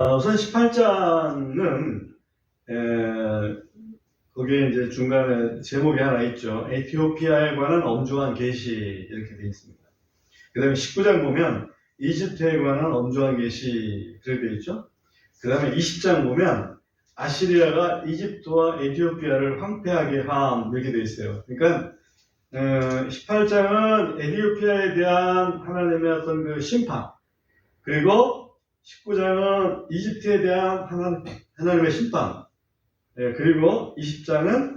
우선 18장은 거기에 이제 중간에 제목이 하나 있죠. 에티오피아에 관한 엄중한 계시 이렇게 되어 있습니다. 그 다음에 19장 보면 이집트에 관한 엄중한 계시 그렇게 되어 있죠. 그 다음에 20장 보면 아시리아가 이집트와 에티오피아를 황폐하게 함 이렇게 되어 있어요. 그러니까 18장은 에티오피아에 대한 하나님의 어떤 그 심판, 그리고 19장은 이집트에 대한 하나님의 심판, 그리고 20장은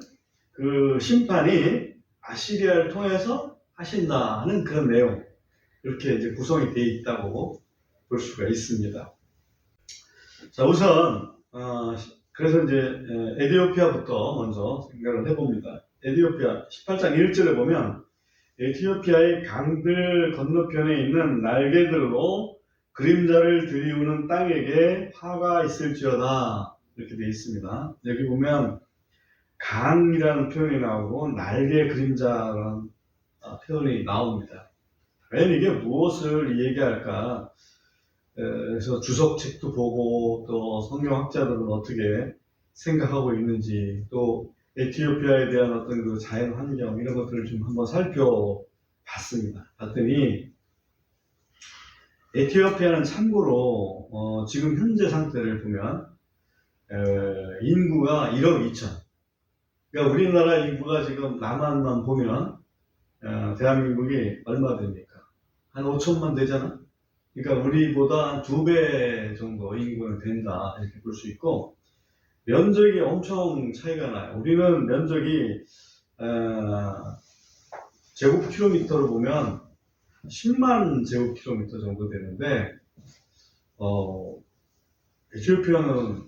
그 심판이 아시리아를 통해서 하신다는 그런 내용, 이렇게 이제 구성이 되어 있다고 볼 수가 있습니다. 자, 우선 그래서 이제 에티오피아부터 먼저 생각을 해봅니다. 에티오피아 18장 1절에 보면 에티오피아의 강들 건너편에 있는 날개들로 그림자를 들이우는 땅에게 화가 있을지어다 이렇게 되어 있습니다. 여기 보면 강이라는 표현이 나오고 날개 그림자라는 표현이 나옵니다. 과연 이게 무엇을 얘기할까? 그래서 주석책도 보고 또 성경학자들은 어떻게 생각하고 있는지, 또 에티오피아에 대한 어떤 그 자연 환경 이런 것들을 좀 한번 살펴봤습니다. 봤더니 에티오피아는 참고로 지금 현재 상태를 보면 인구가 1억 2천. 그러니까 우리나라 인구가 지금 남한만 보면 대한민국이 얼마 됩니까? 한 5천만 되잖아. 그러니까 우리보다 한 2배 정도 인구는 된다 이렇게 볼 수 있고, 면적이 엄청 차이가 나요. 우리는 면적이 제곱킬로미터로 보면 10만 제곱킬로미터 정도 되는데 에티오피아는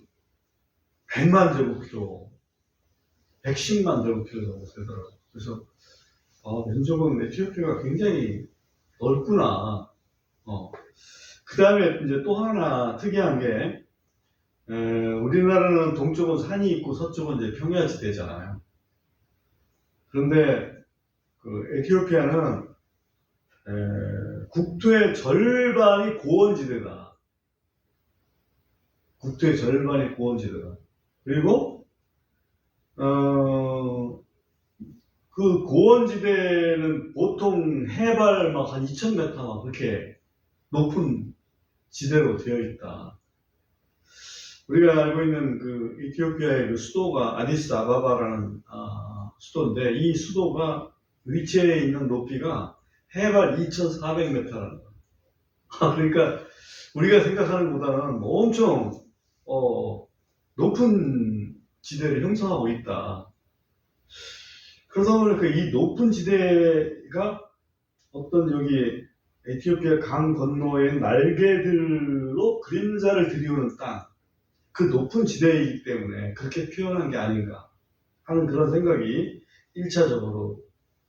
100만 제곱킬로, 110만 제곱킬로 정도 되더라고요. 그래서 면적은 에티오피아가 굉장히 넓구나. 그 다음에 이제 또 하나 특이한 게 우리나라는 동쪽은 산이 있고 서쪽은 이제 평야지대잖아요. 그런데 그 에티오피아는 국토의 절반이 고원지대다. 국토의 절반이 고원지대다. 그리고 그 고원지대는 보통 해발 막 한 2000m 막 그렇게 높은 지대로 되어 있다. 우리가 알고 있는 그 에티오피아의 그 수도가 아디스 아바바라는 수도인데, 이 수도가 위치해 있는 높이가 해발 2,400m라는 거예요. 그러니까 우리가 생각하는 것보다는 엄청 높은 지대를 형성하고 있다. 그러다 보니까 이 높은 지대가 어떤 여기 에티오피아 강 건너의 날개들로 그림자를 들이우는 땅, 그 높은 지대이기 때문에 그렇게 표현한 게 아닌가 하는 그런 생각이 1차적으로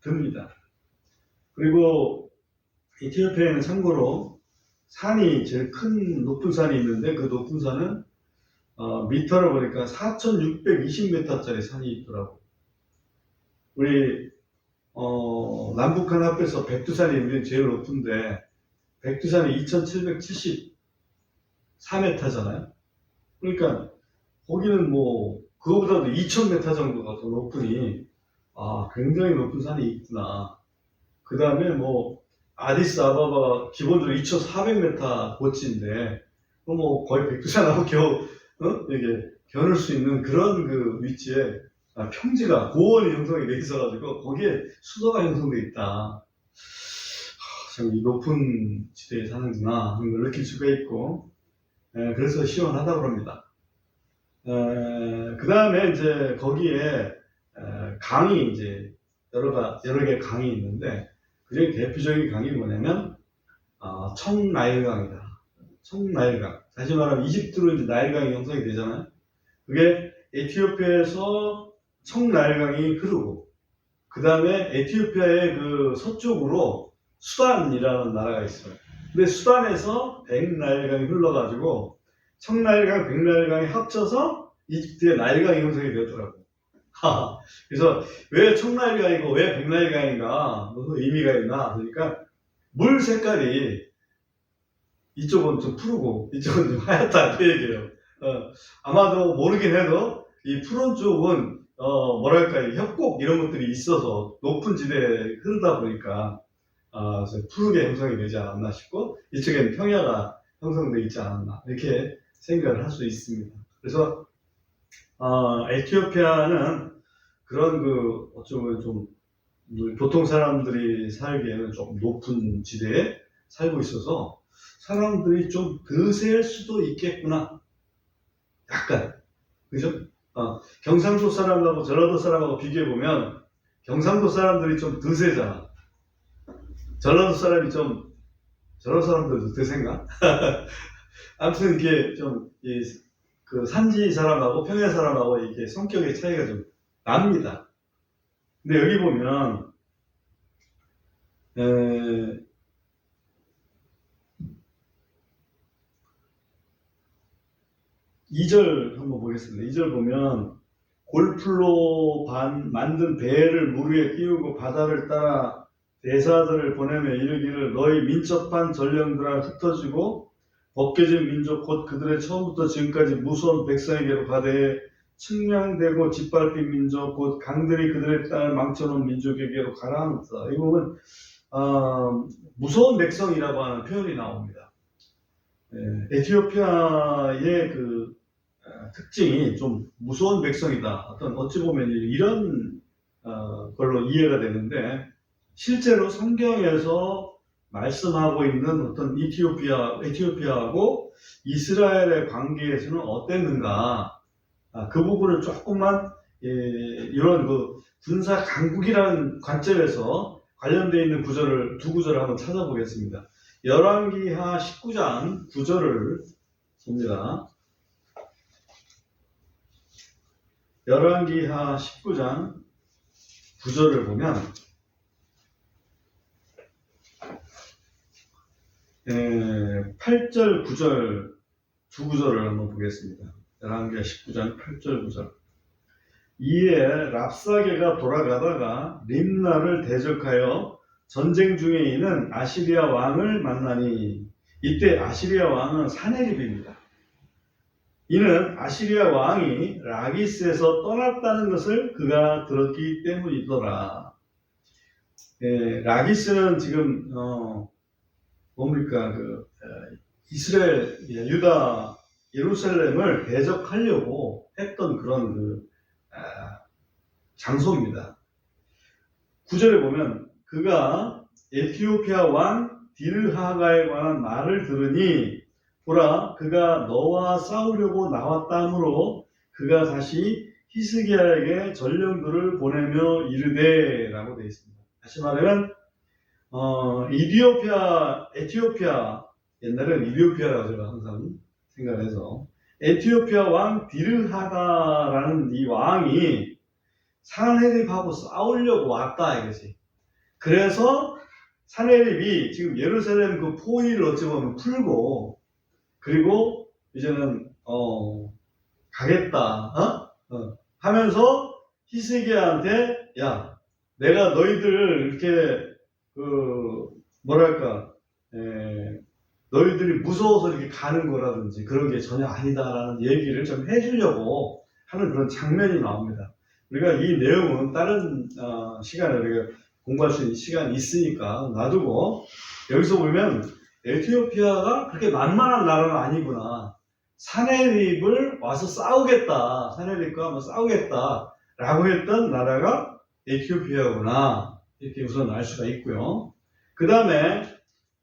듭니다. 그리고 에티오피아에는 참고로 산이 제일 큰 높은 산이 있는데, 그 높은 산은 미터를 보니까 4,620m짜리 산이 있더라고. 우리 남북한 합해서 백두산이 우리 제일 높은데 백두산이 2,774m잖아요. 그러니까 거기는 뭐 그거보다도 2,000m 정도가 더 높으니 굉장히 높은 산이 있구나. 그 다음에 뭐 아디스 아바바가 기본적으로 2,400m 고치인데 뭐 거의 백두산하고 겨우 이게 겨룰 수 있는 그런 그 위치에 평지가 고원이 형성이 돼 있어가지고 거기에 수도가 형성돼 있다. 참 이 높은 지대에 사는구나 하는 걸 느낄 수가 있고, 그래서 시원하다고 합니다. 그 다음에 이제 거기에 강이 이제 여러 개 강이 있는데, 그중에 대표적인 강이 뭐냐면 청나일강이다. 청나일강. 다시 말하면 이집트로 이제 나일강이 형성이 되잖아요. 그게 에티오피아에서 청나일강이 흐르고, 그 다음에 에티오피아의 그 서쪽으로 수단이라는 나라가 있어요. 근데 수단에서 백나일강이 흘러가지고 청나일강, 백나일강이 합쳐서 이집트의 나일강이 형성이 되었더라고. 그래서 왜 청나일강이고 왜 백나일강인가, 무슨 의미가 있나 그러니까 물 색깔이 이쪽은 좀 푸르고 이쪽은 좀 하얗다 그 얘기예요. 아마도 모르긴 해도 이 푸른 쪽은 뭐랄까 이 협곡 이런 것들이 있어서 높은 지대에 흐르다 보니까 푸르게 형성이 되지 않았나 싶고 이쪽에는 평야가 형성되어 있지 않았나 이렇게 생각을 할 수 있습니다. 그래서 에티오피아는 그런 어쩌면 좀 보통 사람들이 살기에는 좀 높은 지대에 살고 있어서 사람들이 좀 드세일 수도 있겠구나. 약간. 그죠? 경상도 사람하고 전라도 사람하고 비교해보면 경상도 사람들이 좀 드세잖아. 전라도 사람들도 드센가? 아무튼 이게 그 산지 사람하고 평야 사람하고 이게 성격의 차이가 좀 납니다. 근데 여기 보면 2절 한번 보겠습니다. 2절 보면 골풀로 만든 배를 물 위에 띄우고 바다를 따라 대사들을 보내며 이르기를 너희 민첩한 전령들아 흩어지고 벗겨진 민족 곧 그들의 처음부터 지금까지 무서운 백성에게로 가되 측량되고 짓밟힌 민족 곧 강들이 그들의 땅을 망쳐놓은 민족에게로 가라 합니다. 이 부분 무서운 백성이라고 하는 표현이 나옵니다. 에티오피아의 특징이 좀 무서운 백성이다. 어찌 보면 이런 걸로 이해가 되는데 실제로 성경에서 말씀하고 있는 어떤 에티오피아하고 이스라엘의 관계에서는 어땠는가? 그 부분을 조금만 이런 군사 강국이라는 관점에서 관련되어 있는 두 구절을 한번 찾아보겠습니다. 열왕기하 19장 9절을 봅니다. 열왕기하 19장 9절을 보면 8절 9절 두 구절을 한번 보겠습니다. 열왕기하 19장 8절 9절 이에 랍사게가 돌아가다가 림나를 대적하여 전쟁 중에 있는 아시리아 왕을 만나니 이때 아시리아 왕은 사네립입니다. 이는 아시리아 왕이 라기스에서 떠났다는 것을 그가 들었기 때문이더라. 라기스는 지금 뭡니까 이스라엘, 유다, 예루살렘을 대적하려고 했던 그런 장소입니다. 9절에 보면 그가 에티오피아 왕 디르하가에 관한 말을 들으니 보라 그가 너와 싸우려고 나왔다 하므로 그가 다시 히스기야에게 전령들을 보내며 이르되 라고 되어 있습니다. 다시 말하면 에티오피아 옛날에는 이디오피아라고 제가 항상 생각을 해서 에티오피아 왕 디르하가라는 이 왕이 사네립하고 싸우려고 왔다 이거지. 그래서 사네립이 지금 예루살렘 포위를 어찌 보면 풀고 그리고 이제는 가겠다 하면서 히스기야한테 야 내가 너희들 이렇게 너희들이 무서워서 이렇게 가는 거라든지 그런 게 전혀 아니다라는 얘기를 좀 해주려고 하는 그런 장면이 나옵니다. 우리가 이 내용은 다른 시간에 우리가 공부할 수 있는 시간이 있으니까 놔두고 여기서 보면 에티오피아가 그렇게 만만한 나라는 아니구나. 사네립을 와서 싸우겠다. 사네립과 한번 싸우겠다. 라고 했던 나라가 에티오피아구나. 이렇게 우선 알 수가 있고요. 그 다음에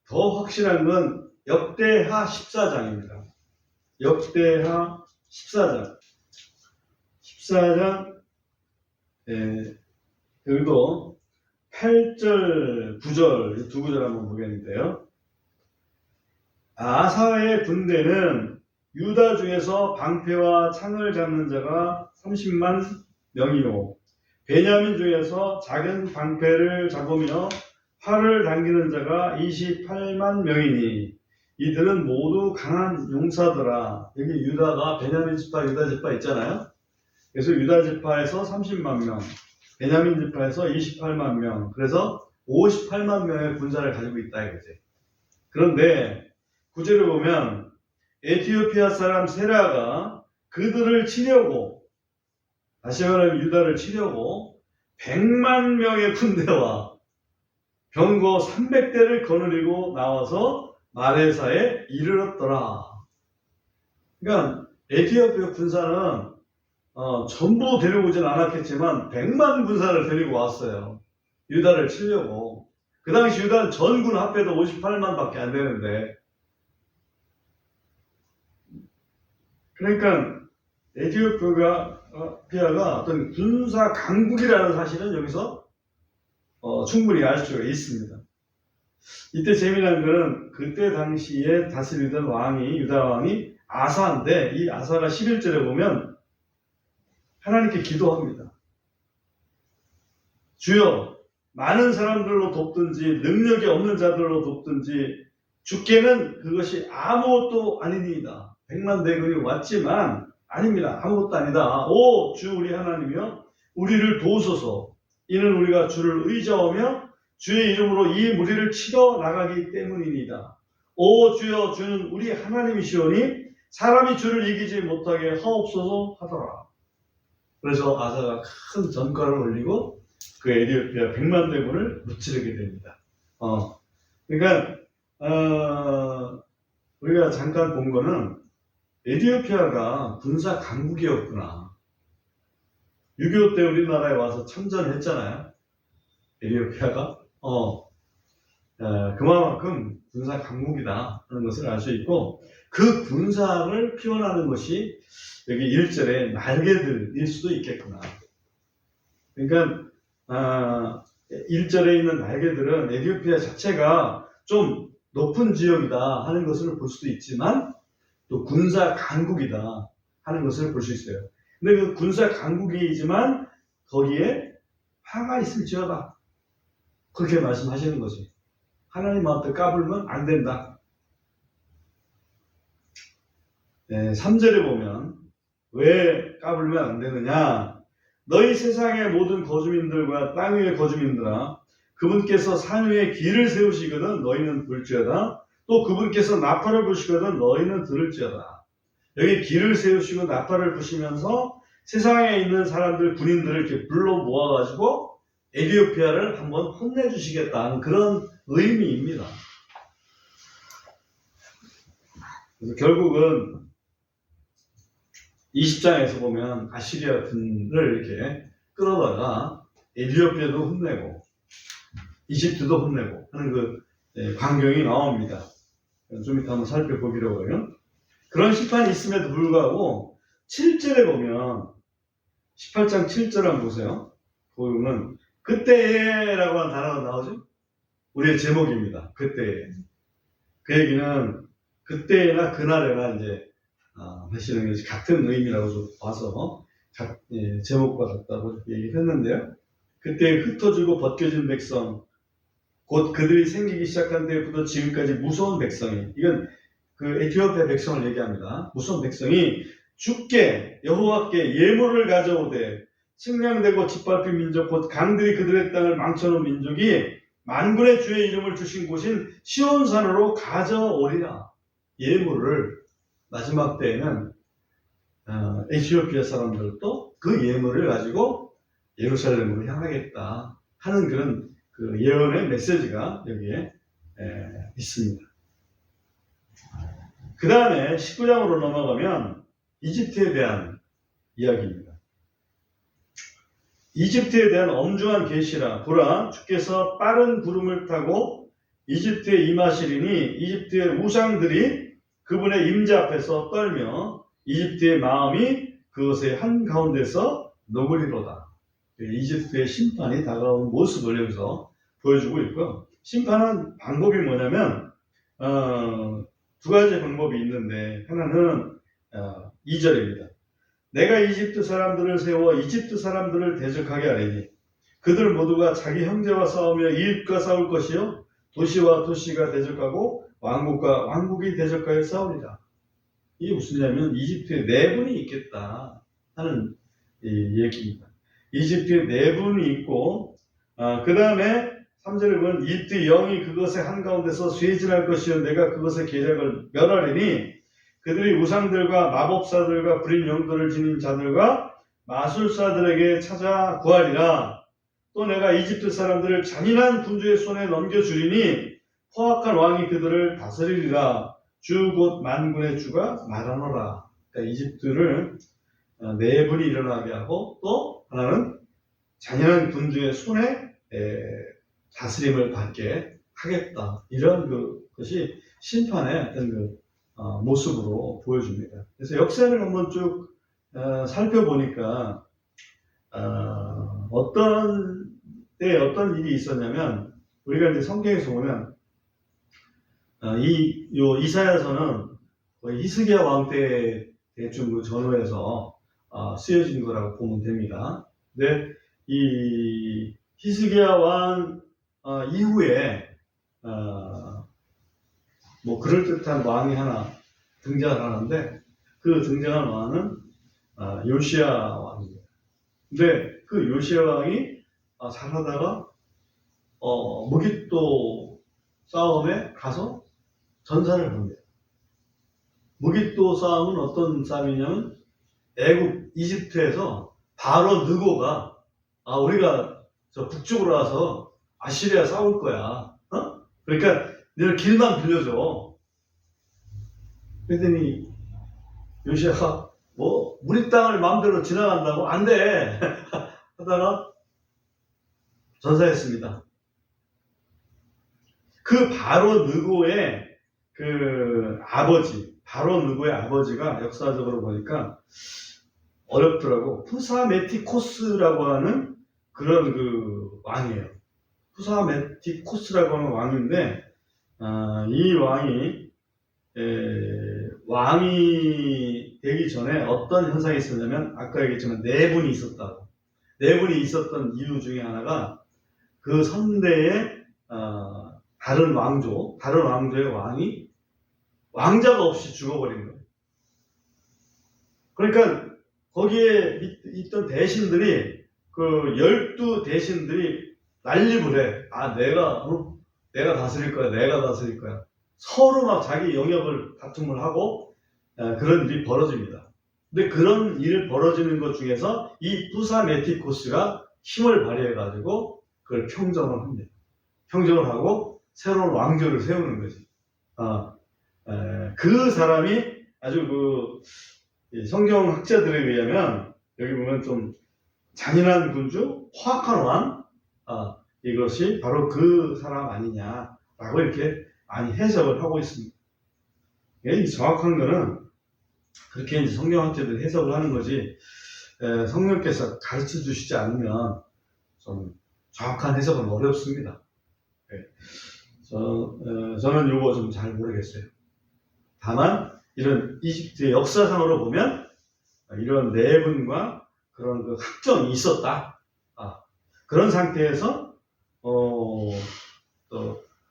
더 확실한 건 역대하 14장입니다. 역대하 14장. 14장, 여기도 8절, 9절, 두 구절 한번 보겠는데요. 아사의 군대는 유다 중에서 방패와 창을 잡는 자가 30만 명이요. 베냐민 중에서 작은 방패를 잡으며 활을 당기는 자가 28만 명이니 이들은 모두 강한 용사더라. 여기 유다가 베냐민 지파, 유다 지파 있잖아요. 그래서 유다 지파에서 30만 명, 베냐민 지파에서 28만 명, 그래서 58만 명의 군사를 가지고 있다 이거지. 그런데 9절에 보면 에티오피아 사람 세라가 그들을 치려고, 다시 말하면 유다를 치려고 100만 명의 군대와 병거 300대를 거느리고 나와서 마레사에 이르렀더라. 그러니까 에티오피아 군사는 전부 데려오진 않았겠지만 100만 군사를 데리고 왔어요. 유다를 치려고. 그 당시 유다는 전군 합해도 58만 밖에 안 되는데, 그러니까 에티오피아가 어떤 군사 강국이라는 사실은 여기서 충분히 알 수가 있습니다. 이때 재미난 거는 그때 당시에 다스리던 왕이, 유다 왕이 아사인데, 이 아사가 11절에 보면 하나님께 기도합니다. 주여, 많은 사람들로 돕든지 능력이 없는 자들로 돕든지 주께는 그것이 아무것도 아니니이다. 100만 대군이 왔지만 아닙니다. 아무것도 아니다. 오 주 우리 하나님이여, 우리를 도우소서. 이는 우리가 주를 의지하며 주의 이름으로 이 무리를 치러 나가기 때문입니다. 오 주여, 주는 우리 하나님이시오니 사람이 주를 이기지 못하게 하옵소서 하더라. 그래서 아사가 큰 전과를 올리고 그 에티오피아 100만 대군을 무찌르게 됩니다. 그러니까 우리가 잠깐 본 거는 에티오피아가 군사 강국이었구나. 6.25 때 우리나라에 와서 참전했잖아요. 에티오피아가. 그만큼 군사 강국이다 하는 것을 알 수 있고, 그 군사를 표현하는 것이 여기 1절의 날개들일 수도 있겠구나. 그러니까 1절에 있는 날개들은 에티오피아 자체가 좀 높은 지역이다 하는 것을 볼 수도 있지만, 또 군사 강국이다 하는 것을 볼 수 있어요. 근데 그 군사 강국이지만 거기에 화가 있을지어다, 그렇게 말씀하시는 거지. 하나님한테 까불면 안 된다. 3절에 보면 왜 까불면 안 되느냐. 너희 세상의 모든 거주민들과 땅 위의 거주민들아, 그분께서 산 위에 길을 세우시거든 너희는 볼지어다. 또 그분께서 나팔을 부시거든 너희는 들을지어다. 여기 길을 세우시고 나팔을 부시면서 세상에 있는 사람들, 군인들을 이렇게 불러 모아가지고 에티오피아를 한번 혼내주시겠다는 그런 의미입니다. 그래서 결국은 20장에서 보면 아시리아 군을 이렇게 끌어다가 에티오피아도 혼내고 이집트도 혼내고 하는 그 광경이 나옵니다. 좀 이따 한번 살펴보기로 하면, 그런 심판이 있음에도 불구하고 7절에 보면, 18장 7절 한번 보세요. 보면 그때라고 하는 단어가 나오죠. 우리의 제목입니다. 그때. 그 얘기는 그때나 그날에나 이제 하시는 것이 같은 의미라고 좀 봐서 제목과 같다고 얘기했는데요. 그때 흩어지고 벗겨진 백성, 곧 그들이 생기기 시작한 때부터 지금까지 무서운 백성이, 이건 그 에티오피아 백성을 얘기합니다. 무서운 백성이 주께 여호와께 예물을 가져오되 측량되고 짓밟힌 민족, 곧 강들이 그들의 땅을 망쳐놓은 민족이 만군의 주의 이름을 주신 곳인 시온산으로 가져오리라. 예물을 마지막 때에는 에티오피아 사람들도 그 예물을 가지고 예루살렘으로 향하겠다 하는 그런 그 예언의 메시지가 여기에 있습니다. 그 다음에 19장으로 넘어가면 이집트에 대한 이야기입니다. 이집트에 대한 엄중한 계시라. 보라, 주께서 빠른 구름을 타고 이집트에 임하시리니 이집트의 우상들이 그분의 임재 앞에서 떨며 이집트의 마음이 그것의 한가운데서 녹으리로다. 이집트의 심판이 다가온 모습을 여기서 보여주고 있고요. 심판은 방법이 뭐냐면 두 가지 방법이 있는데, 하나는 2절입니다. 내가 이집트 사람들을 세워 이집트 사람들을 대적하게 하리니 그들 모두가 자기 형제와 싸우며 이웃과 싸울 것이요 도시와 도시가 대적하고 왕국과 왕국이 대적하여 싸우리라. 이게 무슨 얘기냐면 이집트에 내분이 있겠다 하는 얘기입니다. 이집트에 내분이 있고, 그 다음에 3절에 보면 이때 영이 그것의 한가운데서 쇠진할 것이요 내가 그것의 계략을 멸하리니 그들이 우상들과 마법사들과 불인 영들을 지닌 자들과 마술사들에게 찾아 구하리라. 또 내가 이집트 사람들을 잔인한 군주의 손에 넘겨주리니 포악한 왕이 그들을 다스리리라. 주 곧 만군의 주가 말하노라. 그러니까 이집트를 네 분이 일어나게 하고 또 하나는 잔인한 군주의 손에 다스림을 받게 하겠다. 이런 것이 심판의 어떤 모습으로 보여줍니다. 그래서 역사를 한번 쭉 살펴보니까 어떤 때 어떤 일이 있었냐면 우리가 이제 성경에서 보면 이사야서는 거의 히스기야 왕 때 대충 그 전후에서 쓰여진 거라고 보면 됩니다. 근데 이 히스기야 왕 이후에 뭐 그럴듯한 왕이 하나 등장을 하는데 그 등장한 왕은 요시야 왕입니다. 근데 그 요시야 왕이 잘하다가 무깃도 싸움에 가서 전사를 합니다. 무깃도 싸움은 어떤 싸움이냐면 이집트에서 바로 느고가 우리가 저 북쪽으로 와서 아시리아 싸울 거야. 그러니까 너를 길만 빌려줘. 그랬더니 요시아가 뭐 우리 땅을 마음대로 지나간다고? 안 돼. 하다가 전사했습니다. 그 바로 느고의 그 바로 느고의 아버지가 역사적으로 보니까 어렵더라고. 푸사메티코스라고 하는 그런 그 왕이에요. 푸사메티코스라고 하는 왕인데 이 왕이 되기 전에 어떤 현상이 있었냐면 아까 얘기했지만 네 분이 있었다고. 네 분이 있었던 이유 중에 하나가 그 선대의 다른 왕조의 왕이 왕자가 없이 죽어버린 거예요. 그러니까 거기에 있던 대신들이 그 12대신들이 난립을 해. 내가 다스릴 거야. 내가 다스릴 거야. 서로 막 자기 영역을 다툼을 하고 그런 일이 벌어집니다. 근데 그런 일이 벌어지는 것 중에서 이 푸사메티코스가 힘을 발휘해가지고 그걸 평정을 합니다. 평정을 하고 새로운 왕조를 세우는 거지. 그 사람이 아주 성경 학자들에 의하면 여기 보면 좀 잔인한 군주, 포악한 왕, 이것이 바로 그 사람 아니냐라고 이렇게 많이 해석을 하고 있습니다. 이 정확한 거는 그렇게 이제 성경 학자들이 해석을 하는 거지, 성령께서 가르쳐 주시지 않으면 좀 정확한 해석은 어렵습니다. 저는 이거 좀 잘 모르겠어요. 다만 이런 이집트의 역사상으로 보면 이런 네 분과 그런 그 합정이 있었다. 그런 상태에서 또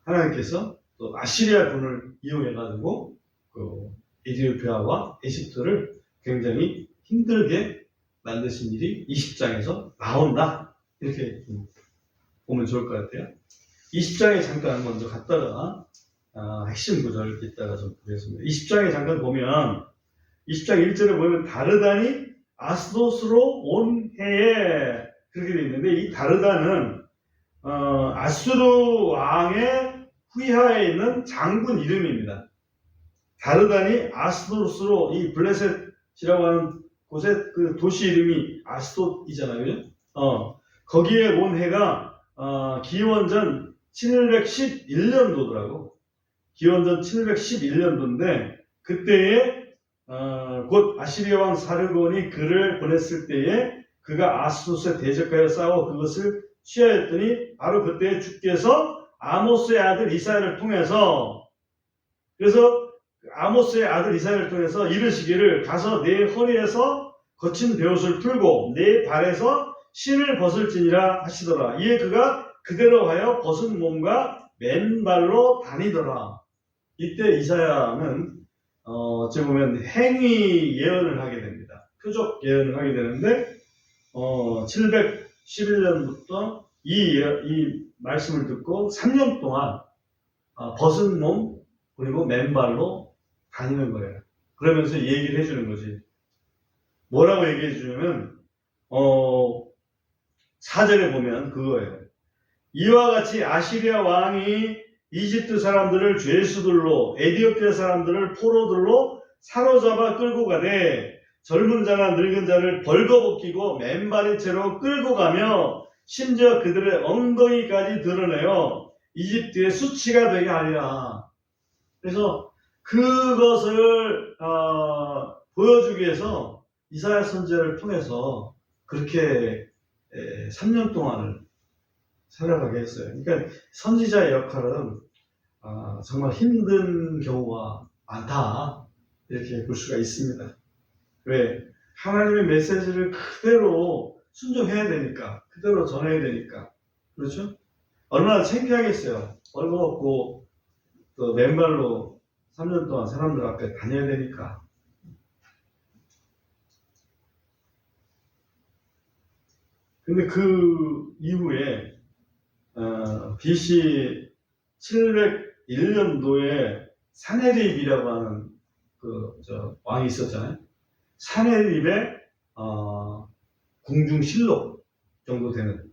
하나님께서 또 아시리아 군을 이용해 가지고 그 에티오피아와 에집트를 굉장히 힘들게 만드신 일이 20장에서 나온다. 이렇게 보면 좋을 것 같아요. 20장에 잠깐 먼저 갔다가 핵심 구절 이따가 좀 보겠습니다. 20장에 잠깐 보면 20장 1절에 보면 다르다니 아스도스로 온 해에 그렇게 되어 있는데 이 다르다는 아수르 왕의 후하에 있는 장군 이름입니다. 다르다니 아스도스로 이 블레셋이라고 하는 곳의 그 도시 이름이 아스돗이잖아요. 거기에 온 해가 기원전 711년도더라고. 기원전 711년도인데 그때에 곧 아시리아 왕 사르곤이 그를 보냈을 때에 그가 아스돗에 대적하여 싸워 그것을 취하였더니 바로 그때 주께서 아모스의 아들 이사야를 통해서 그래서 아모스의 아들 이사야를 통해서 이르시기를 가서 내 허리에서 거친 베옷을 풀고 내 발에서 신을 벗을지니라 하시더라. 이에 그가 그대로 하여 벗은 몸과 맨발로 다니더라. 이때 이사야는 어찌 보면 행위 예언을 하게 됩니다. 표적 예언을 하게 되는데 711년부터 이 말씀을 듣고 3년 동안 벗은 몸 그리고 맨발로 다니는 거예요. 그러면서 얘기를 해주는 거지. 뭐라고 얘기해 주냐면 4절에 보면 그거예요. 이와 같이 아시리아 왕이 이집트 사람들을 죄수들로 에디오피아 사람들을 포로들로 사로잡아 끌고 가되 젊은 자나 늙은 자를 벌거벗기고 맨발인 채로 끌고 가며 심지어 그들의 엉덩이까지 드러내어 이집트의 수치가 되게 하리라. 그래서 그것을 보여주기 위해서 이사야 선지자를 통해서 그렇게 3년 동안을 살아가게 했어요. 그러니까 선지자의 역할은 정말 힘든 경우가 많다 이렇게 볼 수가 있습니다. 왜? 하나님의 메시지를 그대로 순종해야 되니까, 그대로 전해야 되니까. 그렇죠? 얼마나 창피하겠어요. 벌거벗고 또 맨발로 3년 동안 사람들 앞에 다녀야 되니까. 근데 그 이후에 BC 701년도에 사네립이라고 하는 왕이 있었잖아요. 사네립의 궁중실록 정도 되는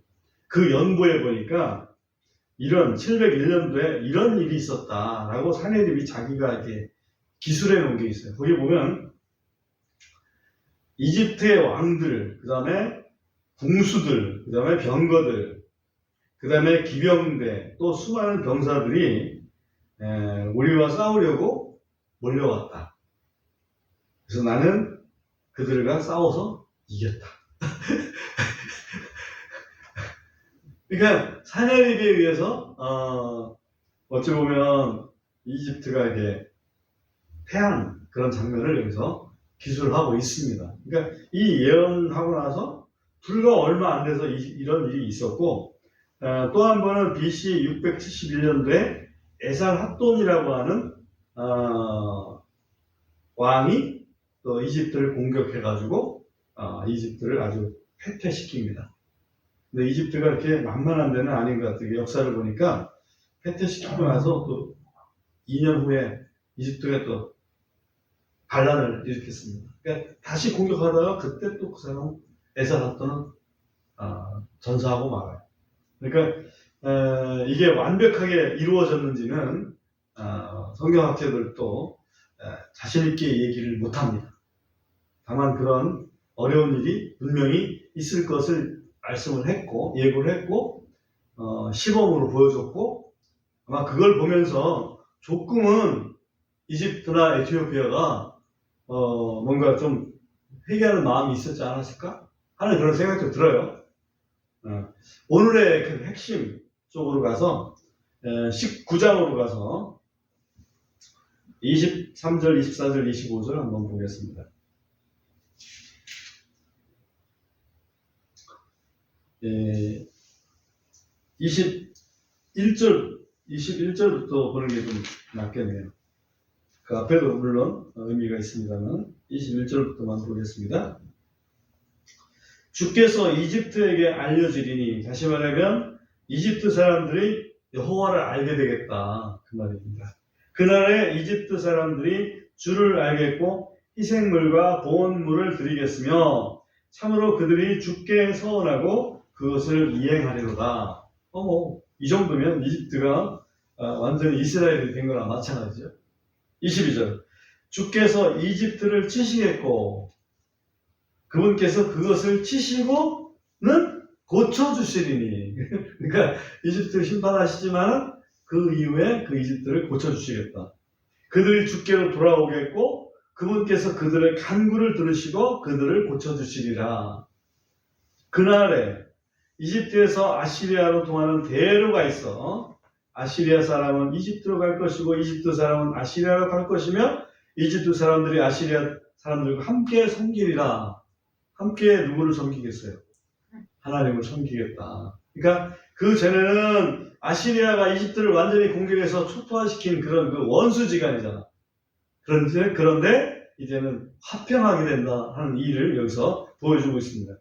그 연보에 보니까 이런 701년도에 이런 일이 있었다라고 사네립이 자기가 이렇게 기술해 놓은 게 있어요. 거기 보면 이집트의 왕들, 그 다음에 궁수들, 그 다음에 병거들, 그 다음에 기병대, 또 수많은 병사들이 우리와 싸우려고 몰려왔다. 그래서 나는 그들과 싸워서 이겼다. 그러니까 사내립에 의해서 어찌 보면 이집트가 이게 패한 그런 장면을 여기서 기술하고 있습니다. 그러니까 이 예언하고 나서 불과 얼마 안 돼서 이런 일이 있었고, 또 한 번은 BC 671년도에 에살핫돈이라고 하는 왕이 또 이집트를 공격해가지고 이집트를 아주 패퇴시킵니다. 근데 이집트가 이렇게 만만한 데는 아닌 것 같아요. 역사를 보니까 패퇴시키고 나서 또 2년 후에 이집트가 또 반란을 일으켰습니다. 그러니까 다시 공격하다가 그때 또 그 사람 에살핫돈은 전사하고 말아요. 그러니까 이게 완벽하게 이루어졌는지는 성경학자들도 자신 있게 얘기를 못합니다. 다만 그런 어려운 일이 분명히 있을 것을 말씀을 했고 예고를 했고 시범으로 보여줬고 아마 그걸 보면서 조금은 이집트나 에티오피아가 뭔가 좀 회개하는 마음이 있었지 않았을까 하는 그런 생각도 들어요. 오늘의 그 핵심 쪽으로 가서 19장으로 가서 23절, 24절, 25절 한번 보겠습니다. 21절부터 보는 게 좀 낫겠네요. 그 앞에도 물론 의미가 있습니다만 21절부터만 보겠습니다. 주께서 이집트에게 알려지리니, 다시 말하면 이집트 사람들이 여호와를 알게 되겠다 그 말입니다. 그날에 이집트 사람들이 주를 알겠고 희생물과 보온물을 드리겠으며 참으로 그들이 주께 서원하고 그것을 이행하리로다. 이 정도면 이집트가 완전히 이스라엘이 된 거나 마찬가지죠. 22절 주께서 이집트를 치시겠고 그분께서 그것을 치시고는 고쳐주시리니. 그러니까 이집트를 심판하시지만 그 이후에 그 이집트를 고쳐주시겠다. 그들이 주께로 돌아오겠고 그분께서 그들의 간구를 들으시고 그들을 고쳐주시리라. 그날에 이집트에서 아시리아로 통하는 대로가 있어. 아시리아 사람은 이집트로 갈 것이고 이집트 사람은 아시리아로 갈 것이며 이집트 사람들이 아시리아 사람들과 함께 섬기리라. 함께 누구를 섬기겠어요? 하나님을 섬기겠다. 그러니까 그 전에는 아시리아가 이집트를 완전히 공격해서 초토화시킨 그런 그 원수지간이잖아. 그런데 이제는 화평하게 된다 하는 일을 여기서 보여주고 있습니다.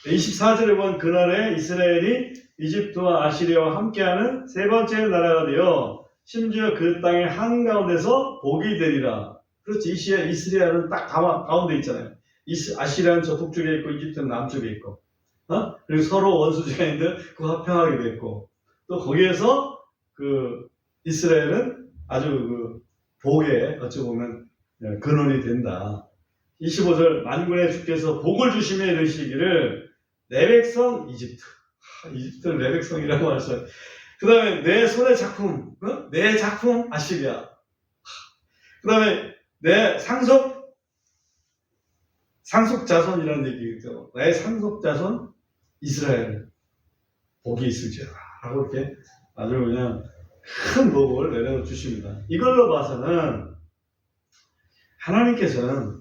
24절에 보면 그날에 이스라엘이 이집트와 아시리아와 함께하는 세 번째 나라가 되어 심지어 그 땅의 한가운데서 복이 되리라. 그렇지. 이스라엘은 딱 가운데 있잖아요. 아시리아는 저쪽 쪽에 있고 이집트는 남쪽에 있고, 그리고 서로 원수지가 있는데 그 화평하게 됐고, 또 거기에서 그 이스라엘은 아주 그 복의 어찌 보면 근원이 된다. 25절 만군의 주께서 복을 주시며 이르시기를 내 백성 이집트. 이집트는 내 백성이라고 하셨어요. 그 다음에 내 손의 작품, 내 작품 아시리아. 그 다음에 내 상속 자손이라는 얘기겠죠. 내 상속 자손 이스라엘 복이 있을지어다 라고 이렇게 아주 그냥 큰 복을 내려 주십니다. 이걸로 봐서는 하나님께서는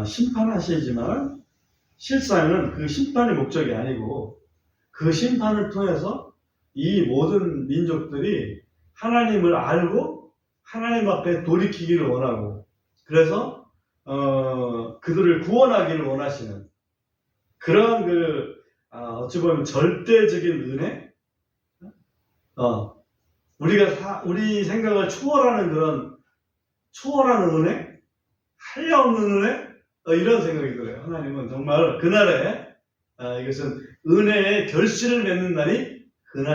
심판하시지만 실상은 그 심판의 목적이 아니고 그 심판을 통해서 이 모든 민족들이 하나님을 알고 하나님 앞에 돌이키기를 원하고 그래서 그들을 구원하기를 원하시는 그런 어찌 보면 절대적인 은혜, 우리 생각을 초월하는 그런 초월하는 은혜, 한량없는 은혜, 이런 생각이 들어요. 하나님은 정말 그날에 이것은 은혜의 결실을 맺는 날이 그날이